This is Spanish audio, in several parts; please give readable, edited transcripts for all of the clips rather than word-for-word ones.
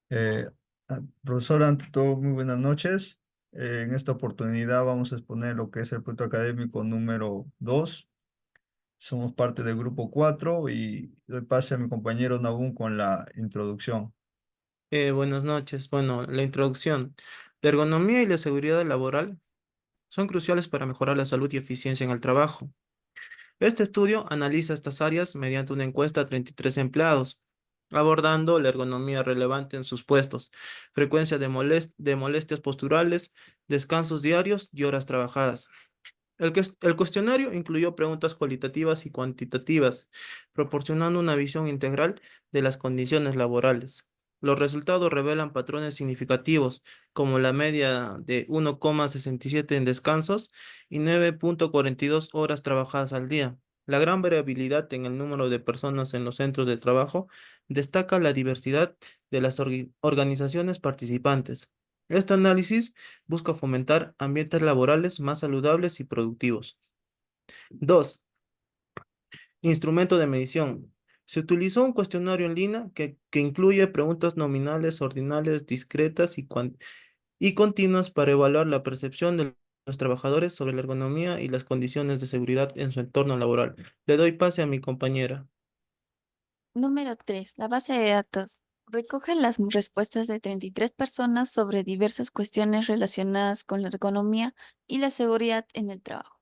Eh, Profesora, ante todo, muy buenas noches. En esta oportunidad vamos a exponer lo que es el proyecto académico número 2. Somos parte del grupo 4 y doy pase a mi compañero Nabún con la introducción. Buenas noches. Bueno, la introducción. La ergonomía y la seguridad laboral son cruciales para mejorar la salud y eficiencia en el trabajo. Este estudio analiza estas áreas mediante una encuesta a 33 empleados, abordando la ergonomía relevante en sus puestos, frecuencia de molestias posturales, descansos diarios y horas trabajadas. El cuestionario incluyó preguntas cualitativas y cuantitativas, proporcionando una visión integral de las condiciones laborales. Los resultados revelan patrones significativos, como la media de 1,67 en descansos y 9,42 horas trabajadas al día. La gran variabilidad en el número de personas en los centros de trabajo destaca la diversidad de las organizaciones participantes. Este análisis busca fomentar ambientes laborales más saludables y productivos. 2. Instrumento de medición. Se utilizó un cuestionario en línea que incluye preguntas nominales, ordinales, discretas y continuas para evaluar la percepción de los trabajadores sobre la ergonomía y las condiciones de seguridad en su entorno laboral. Le doy pase a mi compañera. Número 3. La base de datos. Recoge las respuestas de 33 personas sobre diversas cuestiones relacionadas con la ergonomía y la seguridad en el trabajo.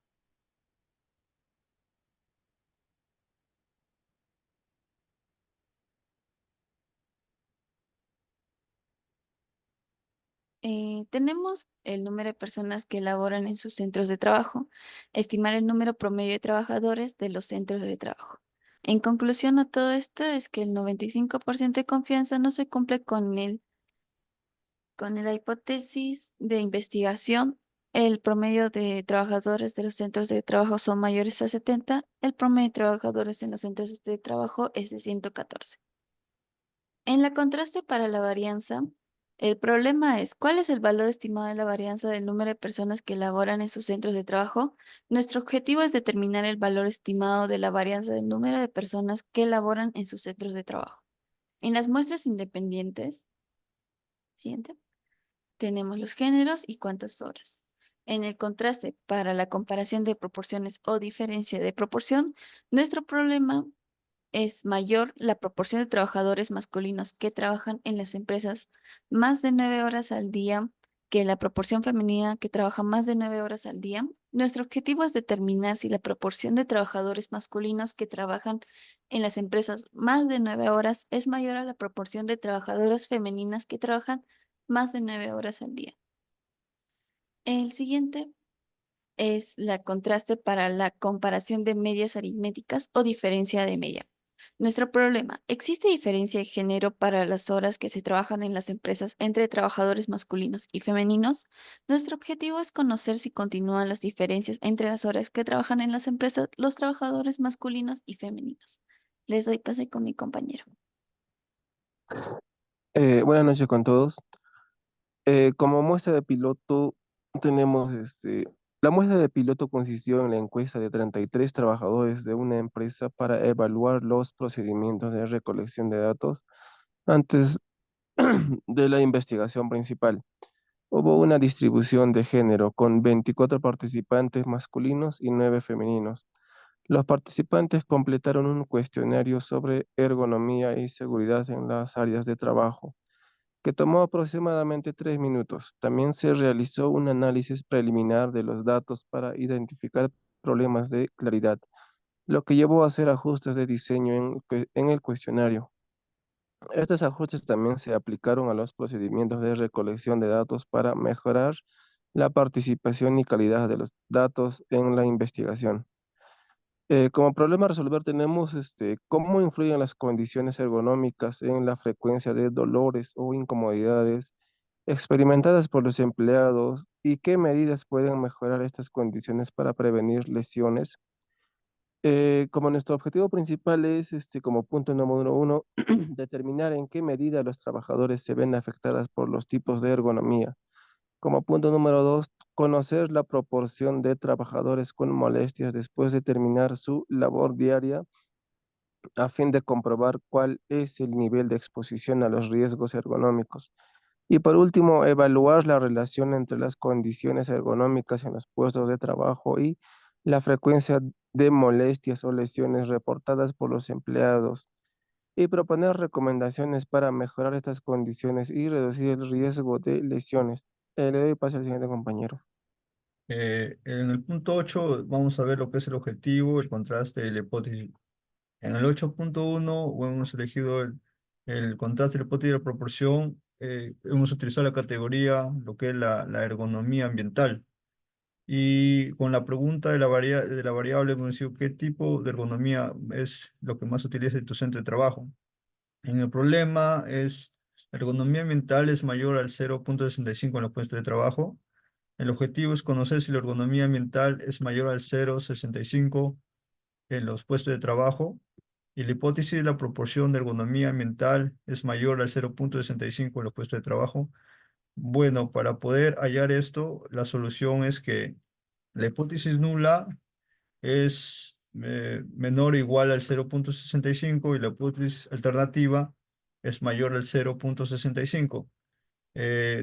Tenemos el número de personas que laboran en sus centros de trabajo, estimar el número promedio de trabajadores de los centros de trabajo. En conclusión a todo esto es que el 95% de confianza no se cumple con la hipótesis de investigación. El promedio de trabajadores de los centros de trabajo son mayores a 70. El promedio de trabajadores en los centros de trabajo es de 114. En la contraste para la varianza, el problema es ¿cuál es el valor estimado de la varianza del número de personas que laboran en sus centros de trabajo? Nuestro objetivo es determinar el valor estimado de la varianza del número de personas que laboran en sus centros de trabajo. En las muestras independientes, siguiente, tenemos los géneros y cuántas horas. En el contraste para la comparación de proporciones o diferencia de proporción, nuestro problema es mayor la proporción de trabajadores masculinos que trabajan en las empresas más de 9 horas al día que la proporción femenina que trabaja más de 9 horas al día. Nuestro objetivo es determinar si la proporción de trabajadores masculinos que trabajan en las empresas más de 9 horas es mayor a la proporción de trabajadoras femeninas que trabajan más de 9 horas al día. El siguiente es la contraste para la comparación de medias aritméticas o diferencia de media. Nuestro problema, ¿existe diferencia de género para las horas que se trabajan en las empresas entre trabajadores masculinos y femeninos? Nuestro objetivo es conocer si continúan las diferencias entre las horas que trabajan en las empresas los trabajadores masculinos y femeninos. Les doy pase con mi compañero. Buenas noches con todos. Como muestra de piloto tenemos la muestra de piloto consistió en la encuesta de 33 trabajadores de una empresa para evaluar los procedimientos de recolección de datos antes de la investigación principal. Hubo una distribución de género con 24 participantes masculinos y 9 femeninos. Los participantes completaron un cuestionario sobre ergonomía y seguridad en las áreas de trabajo que tomó aproximadamente 3 minutos. También se realizó un análisis preliminar de los datos para identificar problemas de claridad, lo que llevó a hacer ajustes de diseño en el cuestionario. Estos ajustes también se aplicaron a los procedimientos de recolección de datos para mejorar la participación y calidad de los datos en la investigación. Como problema a resolver tenemos cómo influyen las condiciones ergonómicas en la frecuencia de dolores o incomodidades experimentadas por los empleados y qué medidas pueden mejorar estas condiciones para prevenir lesiones. Como nuestro objetivo principal es, como punto número uno, determinar en qué medida los trabajadores se ven afectadas por los tipos de ergonomía. Como punto número dos, conocer la proporción de trabajadores con molestias después de terminar su labor diaria. a fin de comprobar cuál es el nivel de exposición a los riesgos ergonómicos. Y por último, evaluar la relación entre las condiciones ergonómicas en los puestos de trabajo y la frecuencia de molestias o lesiones reportadas por los empleados y proponer recomendaciones para mejorar estas condiciones y reducir el riesgo de lesiones. Le doy paso al siguiente compañero. En el punto 8 vamos a ver lo que es el objetivo, el contraste y la hipótesis. En el 8.1 hemos elegido el contraste, la hipótesis y la proporción. Hemos utilizado la categoría, lo que es la ergonomía ambiental. Y con la pregunta de la variable hemos decidido qué tipo de ergonomía es lo que más utiliza en tu centro de trabajo. En el problema es, la ergonomía ambiental es mayor al 0.65 en los puestos de trabajo. El objetivo es conocer si la ergonomía ambiental es mayor al 0.65 en los puestos de trabajo. Y la hipótesis de la proporción de ergonomía ambiental es mayor al 0.65 en los puestos de trabajo. Bueno, para poder hallar esto, la solución es que la hipótesis nula es menor o igual al 0.65 y la hipótesis alternativa es mayor al 0.65.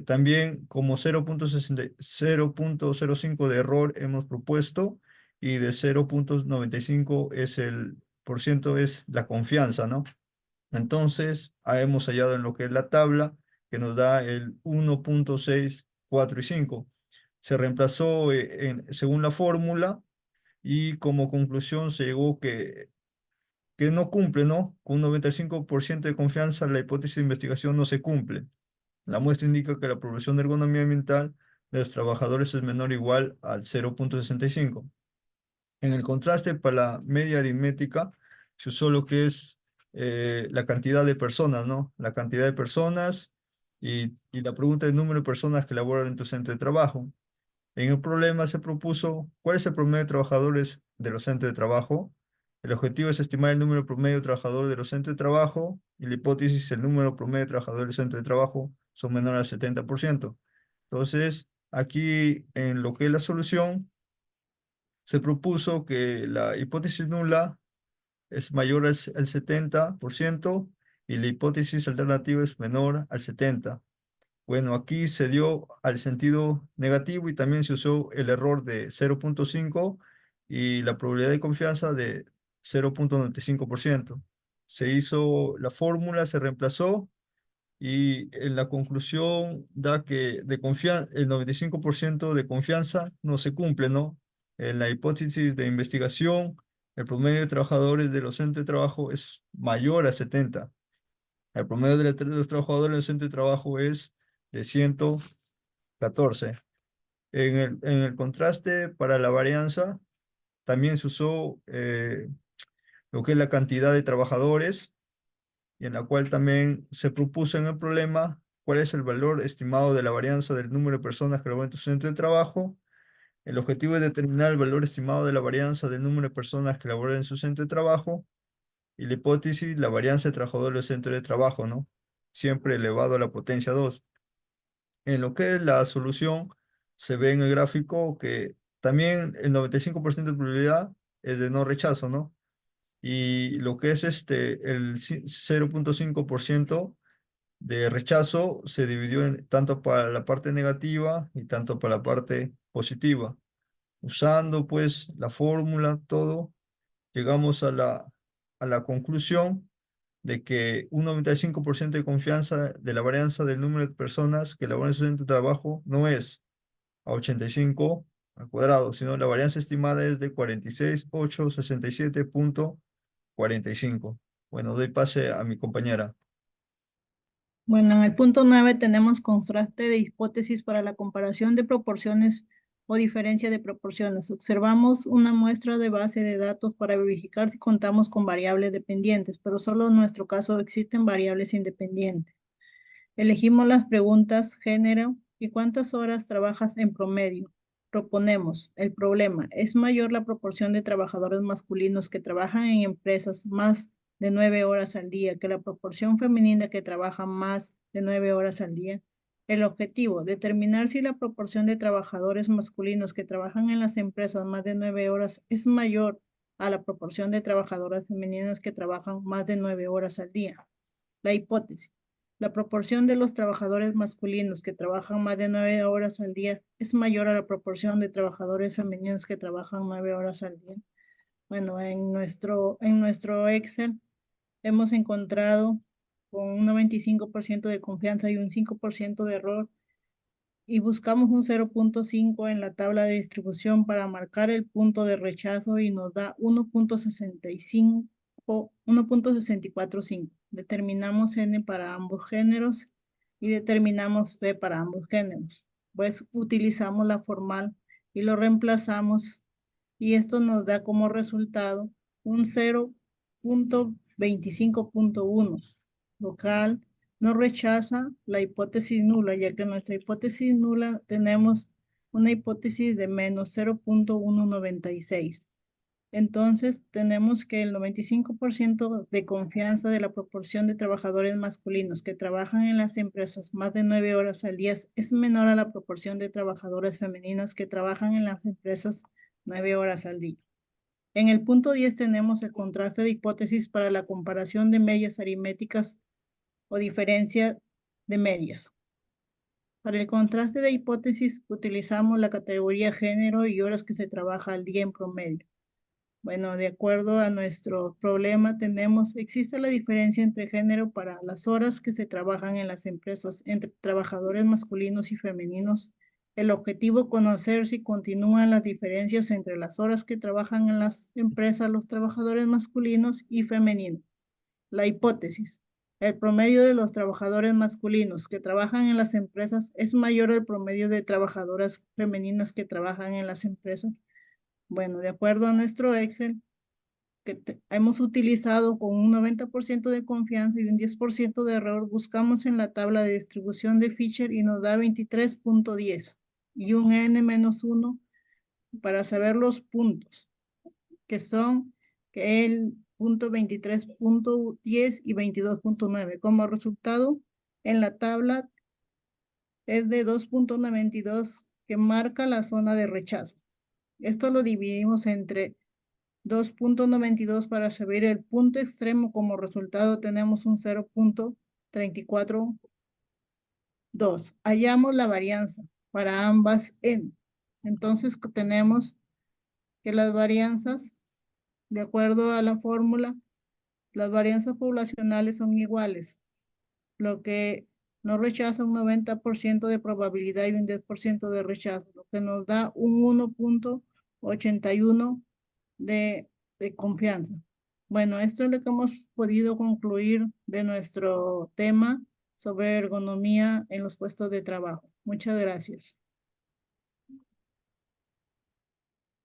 También como 0.05 de error hemos propuesto y de 0.95 es el por ciento es la confianza, ¿no? Entonces, hemos hallado en lo que es la tabla que nos da el 1.6, 4 y 5. Se reemplazó según la fórmula y como conclusión se llegó que no cumple, ¿no? Con un 95% de confianza la hipótesis de investigación no se cumple. La muestra indica que la progresión de ergonomía ambiental de los trabajadores es menor o igual al 0.65. En el contraste para la media aritmética se usó lo que es la cantidad de personas, ¿no? La cantidad de personas y la pregunta del número de personas que laboran en tu centro de trabajo. En el problema se propuso cuál es el promedio de trabajadores de los centros de trabajo. El objetivo es estimar el número promedio de trabajadores de los centros de trabajo y la hipótesis el número promedio de trabajadores del centro de trabajo son menores al 70%. Entonces, aquí en lo que es la solución, se propuso que la hipótesis nula es mayor al 70% y la hipótesis alternativa es menor al 70%. Bueno, aquí se dio al sentido negativo y también se usó el error de 0.5 y la probabilidad de confianza de 0.95%. Se hizo la fórmula, se reemplazó y en la conclusión da que el 95% de confianza no se cumple, ¿no? En la hipótesis de investigación, el promedio de trabajadores de los centros de trabajo es mayor a 70. El promedio de los trabajadores del centro de trabajo es de 114. En el contraste para la varianza, también se usó lo que es la cantidad de trabajadores y en la cual también se propuso en el problema cuál es el valor estimado de la varianza del número de personas que laboran en tu centro de trabajo. El objetivo es determinar el valor estimado de la varianza del número de personas que laboran en su centro de trabajo y la hipótesis, la varianza de trabajadores del centro de trabajo, ¿no? Siempre elevado a la potencia 2. En lo que es la solución, se ve en el gráfico que también el 95% de probabilidad es de no rechazo, ¿no? Y lo que es el 0.5% de rechazo se dividió en tanto para la parte negativa y tanto para la parte positiva. Usando pues la fórmula, todo, llegamos a la conclusión de que un 95% de confianza de la varianza del número de personas que laboran en su centro de trabajo no es a 85 al cuadrado, sino la varianza estimada es de 46.867.45. Bueno, doy pase a mi compañera. Bueno, en el punto 9 tenemos contraste de hipótesis para la comparación de proporciones o diferencia de proporciones. Observamos una muestra de base de datos para verificar si contamos con variables dependientes, pero solo en nuestro caso existen variables independientes. Elegimos las preguntas género y cuántas horas trabajas en promedio. Proponemos el problema. ¿Es mayor la proporción de trabajadores masculinos que trabajan en empresas más de 9 horas al día que la proporción femenina que trabaja más de 9 horas al día? El objetivo, determinar si la proporción de trabajadores masculinos que trabajan en las empresas más de 9 horas es mayor a la proporción de trabajadoras femeninas que trabajan más de 9 horas al día. La hipótesis. La proporción de los trabajadores masculinos que trabajan más de 9 horas al día es mayor a la proporción de trabajadores femeninos que trabajan 9 horas al día. Bueno, en nuestro Excel hemos encontrado con un 95% de confianza y un 5% de error, y buscamos un 0.5 en la tabla de distribución para marcar el punto de rechazo y nos da 1.645. Determinamos N para ambos géneros y determinamos P para ambos géneros. Pues utilizamos la formal y lo reemplazamos, y esto nos da como resultado un 0.25.1, local no rechaza la hipótesis nula, ya que en nuestra hipótesis nula tenemos una hipótesis de menos 0.196. Entonces, tenemos que el 95% de confianza de la proporción de trabajadores masculinos que trabajan en las empresas más de 9 horas al día es menor a la proporción de trabajadoras femeninas que trabajan en las empresas 9 horas al día. En el punto 10 tenemos el contraste de hipótesis para la comparación de medias aritméticas o diferencia de medias. Para el contraste de hipótesis utilizamos la categoría género y horas que se trabaja al día en promedio. Bueno, de acuerdo a nuestro problema existe la diferencia entre género para las horas que se trabajan en las empresas entre trabajadores masculinos y femeninos. El objetivo conocer si continúan las diferencias entre las horas que trabajan en las empresas los trabajadores masculinos y femeninos. La hipótesis. El promedio de los trabajadores masculinos que trabajan en las empresas es mayor al promedio de trabajadoras femeninas que trabajan en las empresas. Bueno, de acuerdo a nuestro Excel, que hemos utilizado con un 90% de confianza y un 10% de error, buscamos en la tabla de distribución de Fisher y nos da 23.10 y un N-1 para saber los puntos, que son el punto 23.10 y 22.9. Como resultado, en la tabla es de 2.92 que marca la zona de rechazo. Esto lo dividimos entre 2.92 para saber el punto extremo. Como resultado tenemos un 0.342. Hallamos la varianza para ambas N. Entonces tenemos que las varianzas, de acuerdo a la fórmula, las varianzas poblacionales son iguales, lo que nos rechaza un 90% de probabilidad y un 10% de rechazo, lo que nos da un 1.81 de confianza. Bueno, esto es lo que hemos podido concluir de nuestro tema sobre ergonomía en los puestos de trabajo. Muchas gracias.